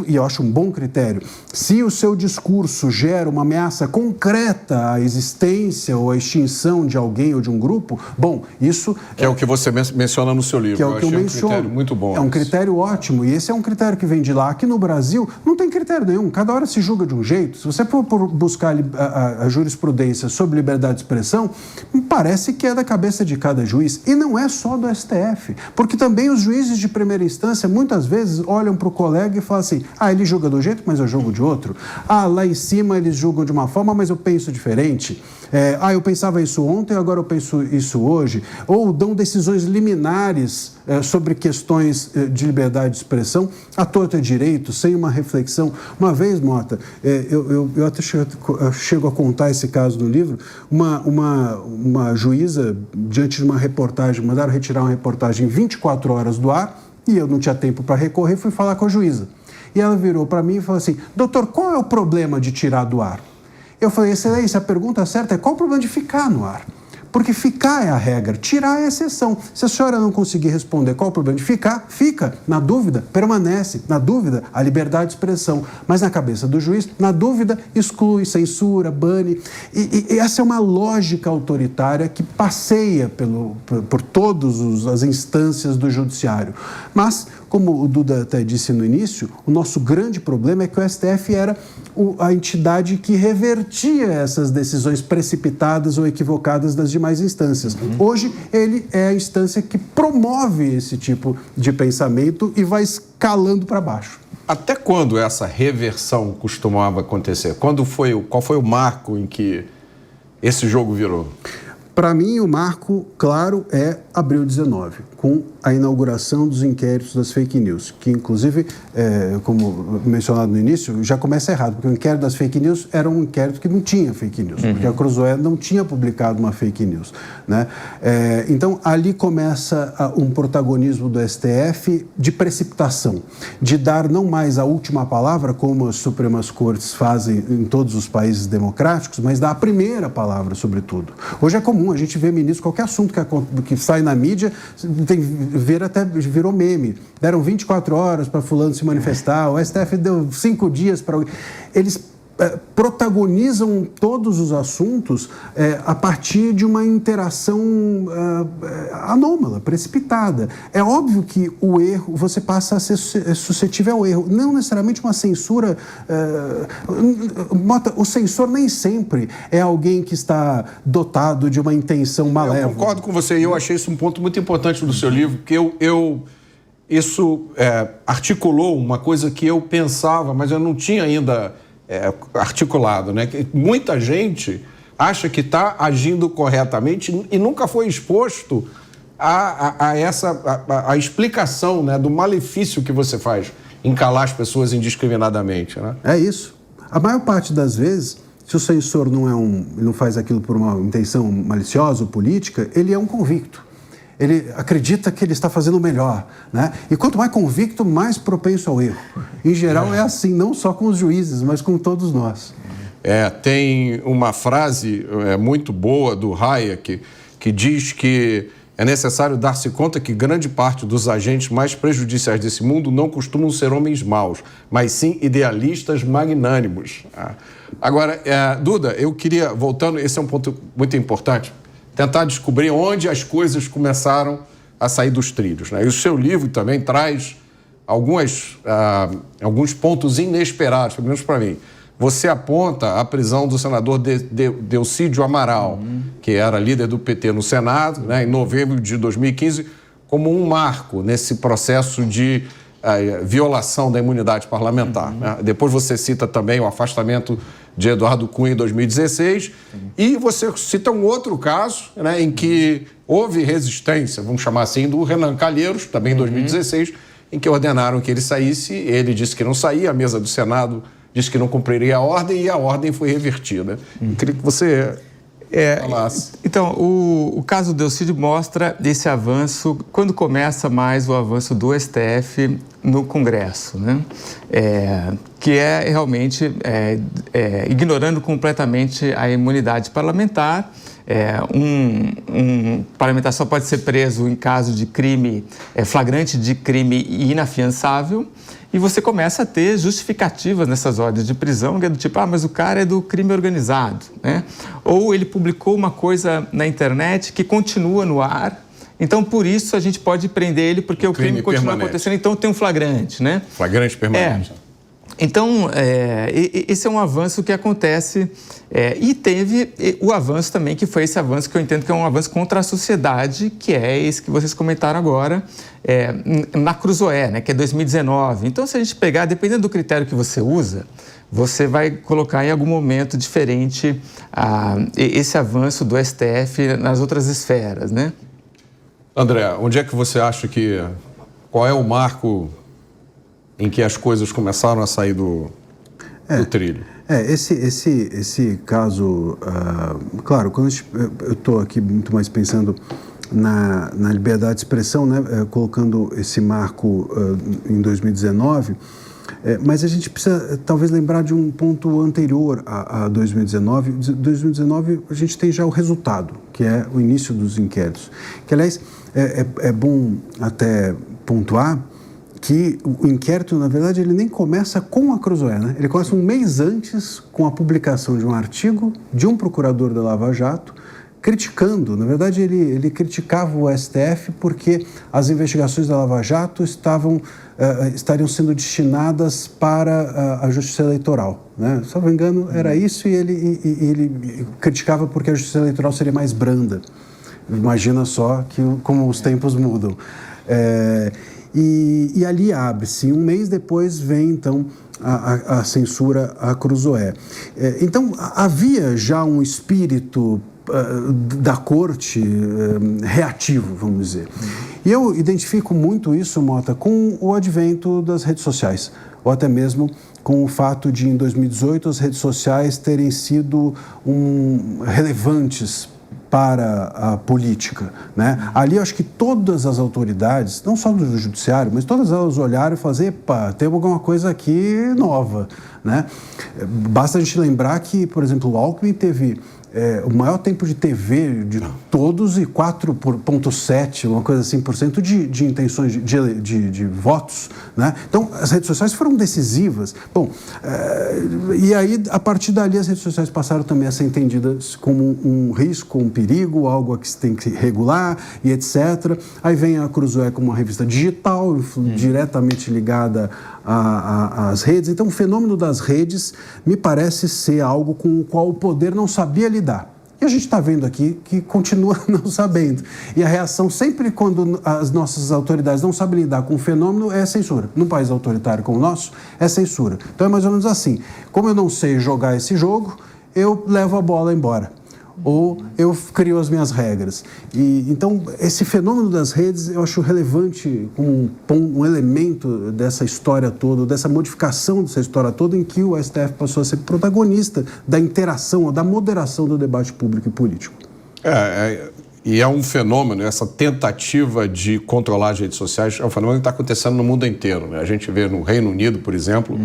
e eu acho um bom critério, se o seu discurso gera uma ameaça concreta à existência ou à extinção de alguém ou de um grupo, isso... Que é o que você menciona no seu livro. Que é o que eu menciono. Um critério muito bom. É um critério ótimo, e esse é um critério que vem de lá. Aqui no Brasil, não tem critério nenhum, cada hora se julga de um jeito. Se você for buscar a jurisprudência sobre liberdade de expressão, parece que é da cabeça de cada juiz, e não é só do STF, porque também os juízes de primeira instância muitas vezes olham para o colega e falam assim, ele julga de um jeito, mas eu julgo de outro. Lá em cima eles julgam de uma forma, mas eu penso diferente. Eu pensava isso ontem, agora eu penso isso hoje. Ou dão decisões liminares sobre questões de liberdade de expressão à torta e direito, sem uma reflexão. Uma vez, Mota, eu até chego a contar esse caso no livro, uma juíza, diante de uma reportagem, mandaram retirar uma reportagem 24 horas do ar, e eu não tinha tempo para recorrer, fui falar com a juíza. E ela virou para mim e falou assim, doutor, qual é o problema de tirar do ar? Eu falei, excelência, a pergunta certa é qual o problema de ficar no ar? Porque ficar é a regra, tirar é a exceção. Se a senhora não conseguir responder qual o problema de ficar, fica. Na dúvida, permanece. Na dúvida, a liberdade de expressão. Mas na cabeça do juiz, na dúvida, exclui, censura, bane. E essa é uma lógica autoritária que passeia por todas as instâncias do judiciário. Mas, como o Duda até disse no início, o nosso grande problema é que o STF era a entidade que revertia essas decisões precipitadas ou equivocadas das demais instâncias. Hoje, ele é a instância que promove esse tipo de pensamento e vai escalando para baixo. Até quando essa reversão costumava acontecer? Qual foi o marco em que esse jogo virou? Para mim, o marco, claro, é abril 19, com a inauguração dos inquéritos das fake news, que, inclusive, como mencionado no início, já começa errado, porque o inquérito das fake news era um inquérito que não tinha fake news, porque a Cruzoé não tinha publicado uma fake news, né? Então, ali começa um protagonismo do STF de precipitação, de dar não mais a última palavra, como as Supremas Cortes fazem em todos os países democráticos, mas dar a primeira palavra sobre tudo. Hoje é comum a gente ver ministro, qualquer assunto que sai na mídia, até virou meme. Deram 24 horas para fulano se manifestar, o STF deu 5 dias para... Eles protagonizam todos os assuntos a partir de uma interação anômala, precipitada. É óbvio que o erro, você passa a ser suscetível ao erro, não necessariamente uma censura. O censor nem sempre é alguém que está dotado de uma intenção malévola. Eu concordo com você, e eu achei isso um ponto muito importante do seu livro, porque isso articulou uma coisa que eu pensava, mas eu não tinha ainda articulado, né? Que muita gente acha que está agindo corretamente e nunca foi exposto a explicação, né, do malefício que você faz em calar as pessoas indiscriminadamente, né? É isso. A maior parte das vezes, se o censor não faz aquilo por uma intenção maliciosa ou política, ele é um convicto. Ele acredita que ele está fazendo o melhor, né? E quanto mais convicto, mais propenso ao erro. Em geral é assim, não só com os juízes, mas com todos nós. Tem uma frase muito boa do Hayek que diz que é necessário dar-se conta que grande parte dos agentes mais prejudiciais desse mundo não costumam ser homens maus, mas sim idealistas magnânimos. Agora, Duda, eu queria, voltando, esse é um ponto muito importante, tentar descobrir onde as coisas começaram a sair dos trilhos, né? E o seu livro também traz alguns pontos inesperados, pelo menos para mim. Você aponta a prisão do senador Delcídio Amaral, que era líder do PT no Senado, né, em novembro de 2015, como um marco nesse processo de violação da imunidade parlamentar. Né? Depois você cita também o afastamento de Eduardo Cunha em 2016, e você cita um outro caso, né, em que houve resistência, vamos chamar assim, do Renan Calheiros, também em 2016, em que ordenaram que ele saísse, ele disse que não saía, a mesa do Senado disse que não cumpriria a ordem e a ordem foi revertida. Queria que você falasse. Então, o caso do Delcídio mostra esse avanço, quando começa mais o avanço do STF no Congresso, né? Que é realmente ignorando completamente a imunidade parlamentar. Um parlamentar só pode ser preso em caso de crime, flagrante de crime inafiançável, e você começa a ter justificativas nessas ordens de prisão, que é do tipo, mas o cara é do crime organizado, né? Ou ele publicou uma coisa na internet que continua no ar, então por isso a gente pode prender ele, porque o crime continua acontecendo, então tem um flagrante, né? Flagrante permanente. Então, esse é um avanço que acontece, e teve o avanço também, que foi esse avanço que eu entendo que é um avanço contra a sociedade, que é esse que vocês comentaram agora, na Cruzoé, né, que é 2019. Então, se a gente pegar, dependendo do critério que você usa, você vai colocar em algum momento diferente esse avanço do STF nas outras esferas, né? André, onde é que você acha que... Qual é o marco em que as coisas começaram a sair do trilho? Esse caso, claro, quando eu estou aqui muito mais pensando na liberdade de expressão, né, colocando esse marco em 2019, mas a gente precisa talvez lembrar de um ponto anterior a 2019. 2019 a gente tem já o resultado, que é o início dos inquéritos, que aliás é bom até pontuar que o inquérito, na verdade, ele nem começa com a Cruzoé, né? Ele começa um mês antes com a publicação de um artigo de um procurador da Lava Jato criticando, na verdade, ele criticava o STF porque as investigações da Lava Jato estariam sendo destinadas para a Justiça Eleitoral, né? Se não me engano, era isso, e ele criticava porque a Justiça Eleitoral seria mais branda. Imagina só como os tempos mudam. E ali abre-se. Um mês depois vem, então, a censura à Cruzoé. Então, havia já um espírito da corte reativo, vamos dizer. E eu identifico muito isso, Mota, com o advento das redes sociais, ou até mesmo com o fato de, em 2018, as redes sociais terem sido relevantes para a política, né? Ali eu acho que todas as autoridades, não só do judiciário, mas todas elas olharam e falaram, epa, tem alguma coisa aqui nova, né? Basta a gente lembrar que, por exemplo, o Alckmin teve o maior tempo de TV de todos e 4,7%, uma coisa assim, por cento de intenções de votos, né? Então, as redes sociais foram decisivas. Bom, e aí, a partir dali, as redes sociais passaram também a ser entendidas como um risco, um perigo, algo a que se tem que regular e etc. Aí vem a Cruzoé como uma revista digital, diretamente ligada às redes. Então, o fenômeno das redes me parece ser algo com o qual o poder não sabia lidar. E a gente está vendo aqui que continua não sabendo. E a reação sempre quando as nossas autoridades não sabem lidar com o fenômeno é censura. Num país autoritário como o nosso, é censura. Então é mais ou menos assim. Como eu não sei jogar esse jogo, eu levo a bola embora. Ou eu crio as minhas regras. Então, esse fenômeno das redes eu acho relevante como um elemento dessa história toda, dessa modificação dessa história toda, em que o STF passou a ser protagonista da interação, ou da moderação do debate público e político. E é um fenômeno, essa tentativa de controlar as redes sociais é um fenômeno que está acontecendo no mundo inteiro, né? A gente vê no Reino Unido, por exemplo,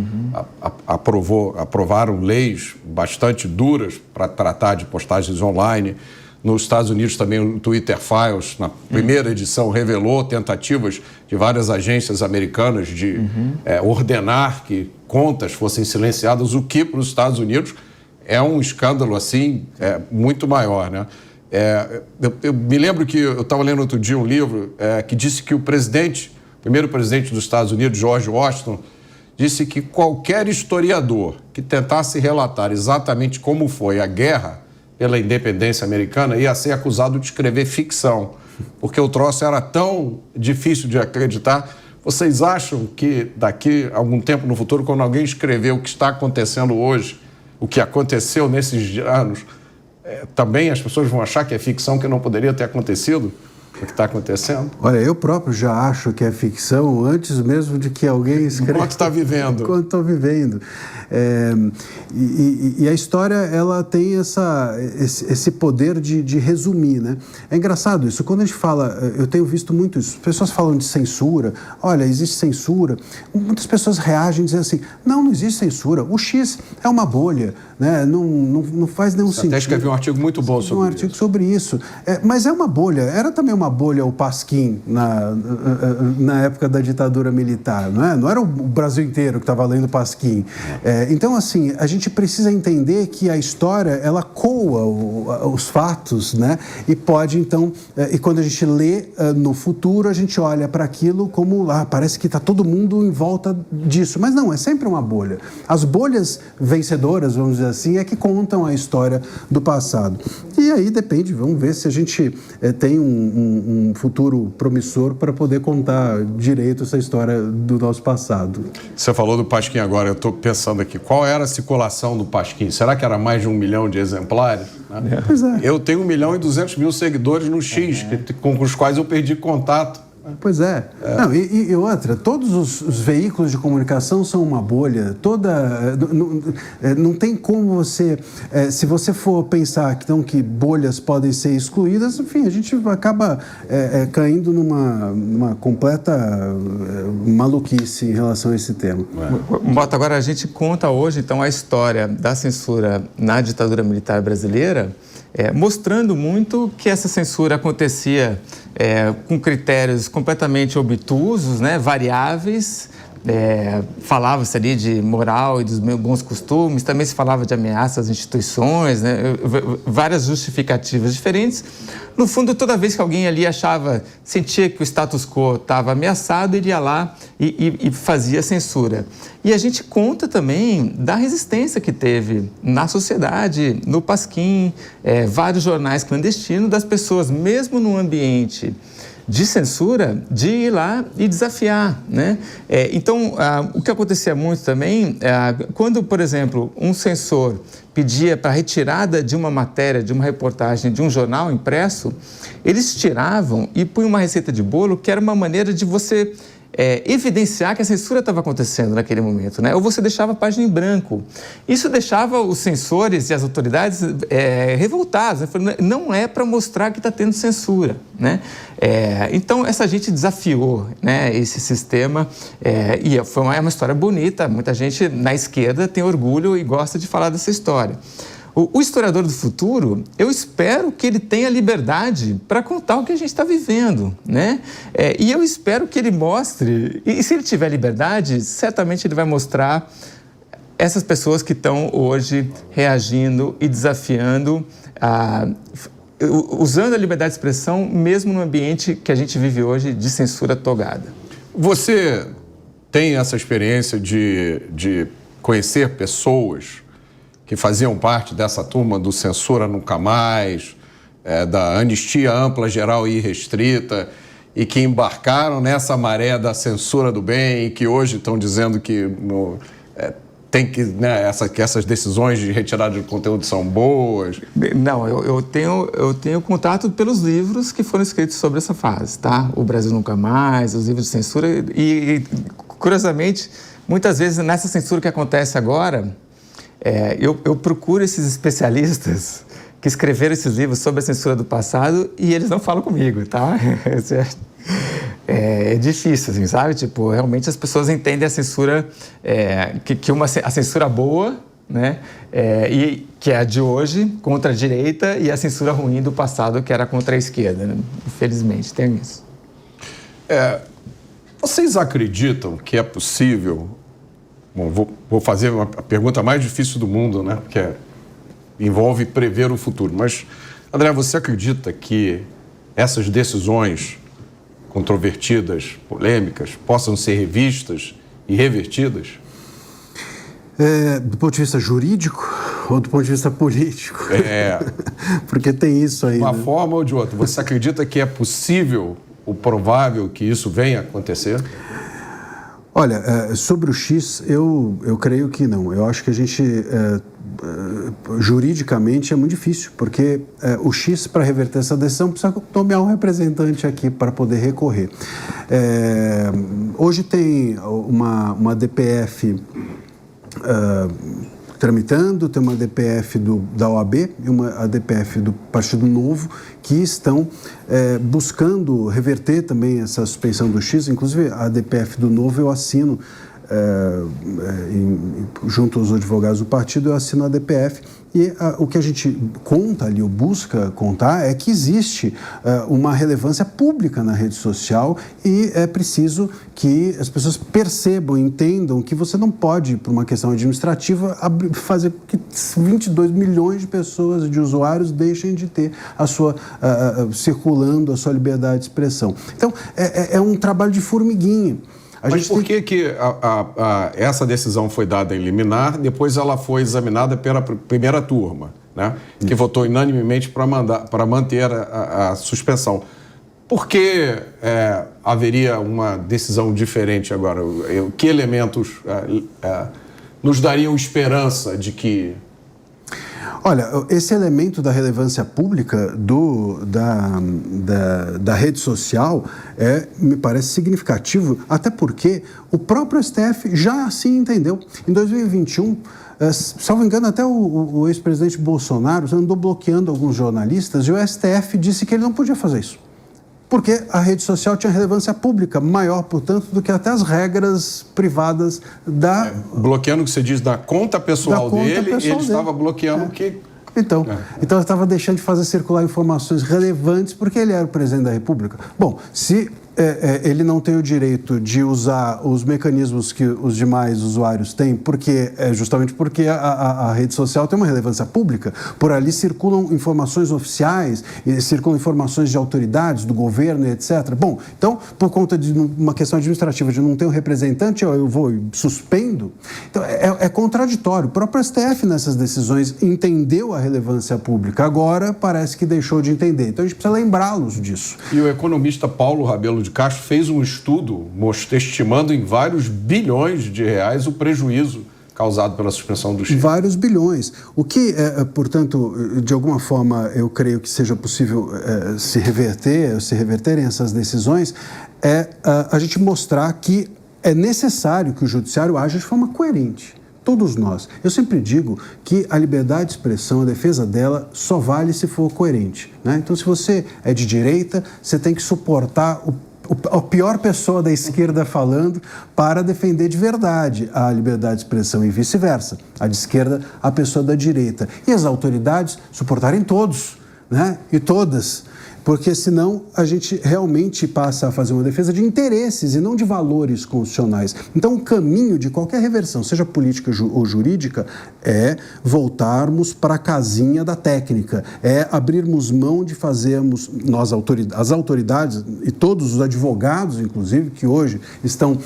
aprovaram leis bastante duras para tratar de postagens online. Nos Estados Unidos também o Twitter Files, na primeira edição, revelou tentativas de várias agências americanas de ordenar que contas fossem silenciadas, o que para os Estados Unidos é um escândalo assim muito maior, né? Eu me lembro que eu estava lendo outro dia um livro que disse que o primeiro presidente dos Estados Unidos, George Washington, disse que qualquer historiador que tentasse relatar exatamente como foi a guerra pela independência americana ia ser acusado de escrever ficção, porque o troço era tão difícil de acreditar. Vocês acham que daqui a algum tempo no futuro, quando alguém escrever o que está acontecendo hoje, o que aconteceu nesses anos, também as pessoas vão achar que é ficção, que não poderia ter acontecido o que está acontecendo? Olha, eu próprio já acho que é ficção antes mesmo de que alguém escreva. Enquanto está vivendo. Enquanto estou vivendo. E a história, ela tem esse poder de resumir, né? É engraçado isso. Quando a gente fala, eu tenho visto muito isso, pessoas falam de censura. Olha, existe censura. Muitas pessoas reagem dizendo assim, não existe censura. O X é uma bolha, né? Não faz nenhum sentido. Até escrevi um artigo muito bom sobre isso. Um artigo sobre isso. Mas é uma bolha. Era também uma bolha o Pasquim na época da ditadura militar, não é? Não era o Brasil inteiro que estava lendo Pasquim. Então, assim, a gente precisa entender que a história, ela coa os fatos, né? E pode, então, e quando a gente lê no futuro, a gente olha para aquilo como, parece que está todo mundo em volta disso. Mas não, é sempre uma bolha. As bolhas vencedoras, vamos dizer assim, é que contam a história do passado. E aí depende, vamos ver se a gente tem um futuro promissor para poder contar direito essa história do nosso passado. Você falou do Pasquim agora, eu estou pensando aqui, qual era a circulação do Pasquim? Será que era mais de 1 milhão de exemplares? Né? Pois é. Eu tenho 1.200.000 seguidores no X, com os quais eu perdi contato. Pois é. Não, e outra, todos os veículos de comunicação são uma bolha. Não tem como você... se você for pensar que bolhas podem ser excluídas, enfim, a gente acaba caindo numa completa maluquice em relação a esse tema. Mota, agora a gente conta hoje, então, a história da censura na ditadura militar brasileira, mostrando muito que essa censura acontecia com critérios completamente obtusos, né, variáveis. Falava-se ali de moral e dos bons costumes, também se falava de ameaças às instituições, né, várias justificativas diferentes. No fundo, toda vez que alguém ali sentia que o status quo estava ameaçado, ele ia lá e fazia censura. E a gente conta também da resistência que teve na sociedade, no Pasquim, vários jornais clandestinos, das pessoas, mesmo num ambiente de censura de ir lá e desafiar, né? Então, o que acontecia muito também, quando, por exemplo, um censor pedia para retirada de uma matéria, de uma reportagem, de um jornal impresso, eles tiravam e punham uma receita de bolo que era uma maneira de você evidenciar que a censura estava acontecendo naquele momento, né? Ou você deixava a página em branco. Isso deixava os censores e as autoridades revoltados, né? Falando, não é para mostrar que está tendo censura, né? Então, essa gente desafiou, né, esse sistema e foi uma história bonita. Muita gente na esquerda tem orgulho e gosta de falar dessa história. O historiador do futuro, eu espero que ele tenha liberdade para contar o que a gente está vivendo, né? E eu espero que ele mostre, e se ele tiver liberdade, certamente ele vai mostrar essas pessoas que estão hoje reagindo e desafiando, usando a liberdade de expressão, mesmo no ambiente que a gente vive hoje de censura togada. Você tem essa experiência de conhecer pessoas que faziam parte dessa turma do Censura Nunca Mais, da Anistia Ampla, Geral e Irrestrita, e que embarcaram nessa maré da censura do bem e que hoje estão dizendo que tem que, né, que essas decisões de retirada de conteúdo são boas? Não, eu tenho contato pelos livros que foram escritos sobre essa fase, tá? O Brasil Nunca Mais, os livros de censura e curiosamente, muitas vezes nessa censura que acontece agora, eu procuro esses especialistas que escreveram esses livros sobre a censura do passado e eles não falam comigo, tá? É difícil, assim, sabe? Tipo, realmente as pessoas entendem a censura, a censura boa, né? E que é a de hoje, contra a direita, e a censura ruim do passado, que era contra a esquerda, né? Infelizmente, tem isso. Vocês acreditam que é possível... Bom, vou fazer a pergunta mais difícil do mundo, né? Que envolve prever o futuro. Mas, André, você acredita que essas decisões controvertidas, polêmicas, possam ser revistas e revertidas? Do ponto de vista jurídico ou do ponto de vista político? Porque tem isso aí. De uma forma ou de outra. Você acredita que é possível, ou provável, que isso venha a acontecer? Olha, sobre o X, eu creio que não. Eu acho que a gente, juridicamente, é muito difícil, porque o X, para reverter essa decisão, precisa nomear um representante aqui para poder recorrer. Hoje tem uma DPF tramitando, tem uma DPF da OAB e a DPF do Partido Novo, que estão buscando reverter também essa suspensão do X. Inclusive, a DPF do Novo eu assino, junto aos advogados do partido, eu assino a DPF. E o que a gente conta ali, ou busca contar, é que existe uma relevância pública na rede social e é preciso que as pessoas percebam, entendam que você não pode, por uma questão administrativa, fazer que 22 milhões de pessoas, de usuários, deixem de ter circulando a sua liberdade de expressão. Então, é um trabalho de formiguinha. Mas por que essa decisão foi dada em liminar, depois ela foi examinada pela primeira turma, né? Que votou unanimemente para manter a suspensão? Por que haveria uma decisão diferente agora? Que elementos nos dariam esperança de que... Olha, esse elemento da relevância pública da rede social me parece significativo, até porque o próprio STF já assim entendeu. Em 2021, salvo engano, até o ex-presidente Bolsonaro andou bloqueando alguns jornalistas e o STF disse que ele não podia fazer isso. Porque a rede social tinha relevância pública maior, portanto, do que até as regras privadas da... bloqueando o que você diz da conta pessoal dele, ele estava bloqueando o que... Então estava deixando de fazer circular informações relevantes porque ele era o presidente da República. Bom, se ele não tem o direito de usar os mecanismos que os demais usuários têm, justamente porque a rede social tem uma relevância pública. Por ali circulam informações oficiais, circulam informações de autoridades, do governo, etc. Bom, então, por conta de uma questão administrativa de não ter um representante, eu vou e suspendo. Então, é contraditório. O próprio STF, nessas decisões, entendeu a relevância pública. Agora, parece que deixou de entender. Então, a gente precisa lembrá-los disso. E o economista Paulo Rabelo de Castro fez um estudo estimando em vários bilhões de reais o prejuízo causado pela suspensão do chip. Vários bilhões. O que, portanto, de alguma forma, eu creio que seja possível se reverterem essas decisões, é a gente mostrar que é necessário que o judiciário haja de forma coerente. Todos nós. Eu sempre digo que a liberdade de expressão, a defesa dela, só vale se for coerente, né? Então, se você é de direita, você tem que suportar a pior pessoa da esquerda falando para defender de verdade a liberdade de expressão e vice-versa. A de esquerda, a pessoa da direita. E as autoridades suportarem todos, né? E todas. Porque senão a gente realmente passa a fazer uma defesa de interesses e não de valores constitucionais. Então o caminho de qualquer reversão, seja política ou jurídica, é voltarmos para a casinha da técnica, é abrirmos mão de fazermos, as autoridades e todos os advogados, inclusive, que hoje estão,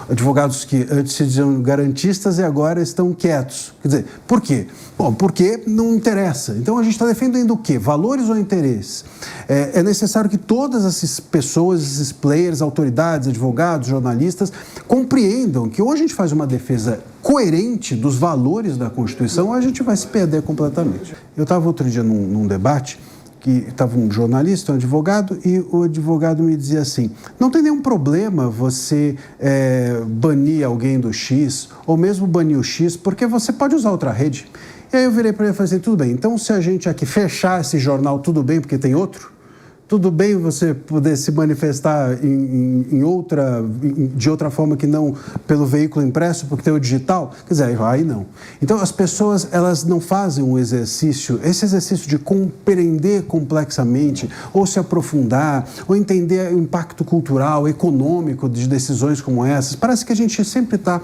advogados que antes se diziam garantistas e agora estão quietos. Quer dizer, por quê? Bom, porque não interessa. Então a gente está defendendo o quê? Valores ou interesses? É necessário que todas essas pessoas, esses players, autoridades, advogados, jornalistas, compreendam que ou a gente faz uma defesa coerente dos valores da Constituição ou a gente vai se perder completamente. Eu estava outro dia num debate que estava um jornalista, um advogado, e o advogado me dizia assim, não tem nenhum problema você banir alguém do X, ou mesmo banir o X, porque você pode usar outra rede. E aí eu virei para ele e falei assim, tudo bem, então se a gente aqui fechar esse jornal, tudo bem, porque tem outro? Tudo bem você poder se manifestar de outra forma que não pelo veículo impresso, porque tem o digital? Quer dizer, aí não. Então, as pessoas, elas não fazem esse exercício de compreender complexamente, ou se aprofundar, ou entender o impacto cultural, econômico de decisões como essas. Parece que a gente sempre está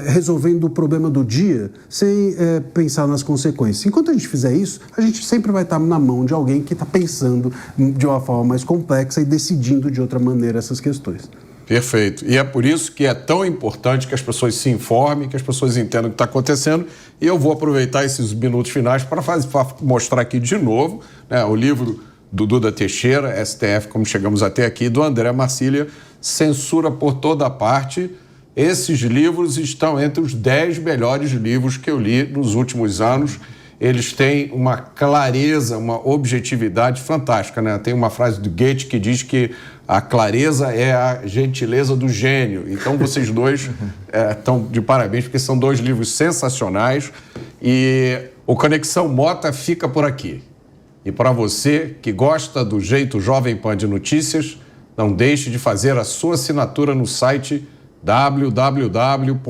resolvendo o problema do dia sem pensar nas consequências. Enquanto a gente fizer isso, a gente sempre vai estar na mão de alguém que está pensando de uma forma mais complexa e decidindo de outra maneira essas questões. Perfeito. E é por isso que é tão importante que as pessoas se informem, que as pessoas entendam o que está acontecendo. E eu vou aproveitar esses minutos finais para mostrar aqui de novo, né, o livro do Duda Teixeira, STF, como chegamos até aqui, do André Marcília, Censura por Toda Parte. Esses livros estão entre os 10 melhores livros que eu li nos últimos anos. Eles têm uma clareza, uma objetividade fantástica, né? Tem uma frase do Goethe que diz que a clareza é a gentileza do gênio. Então, vocês dois estão de parabéns, porque são 2 livros sensacionais. E o Conexão Mota fica por aqui. E para você que gosta do jeito Jovem Pan de notícias, não deixe de fazer a sua assinatura no site www.jp.com.br.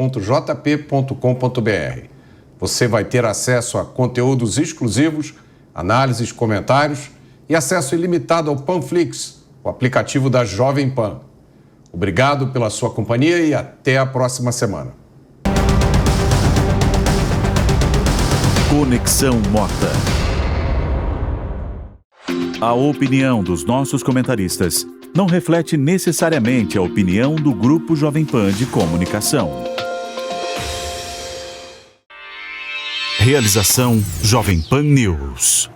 Você vai ter acesso a conteúdos exclusivos, análises, comentários e acesso ilimitado ao Panflix, o aplicativo da Jovem Pan. Obrigado pela sua companhia e até a próxima semana. Conexão Mota. A opinião dos nossos comentaristas não reflete necessariamente a opinião do Grupo Jovem Pan de Comunicação. Realização Jovem Pan News.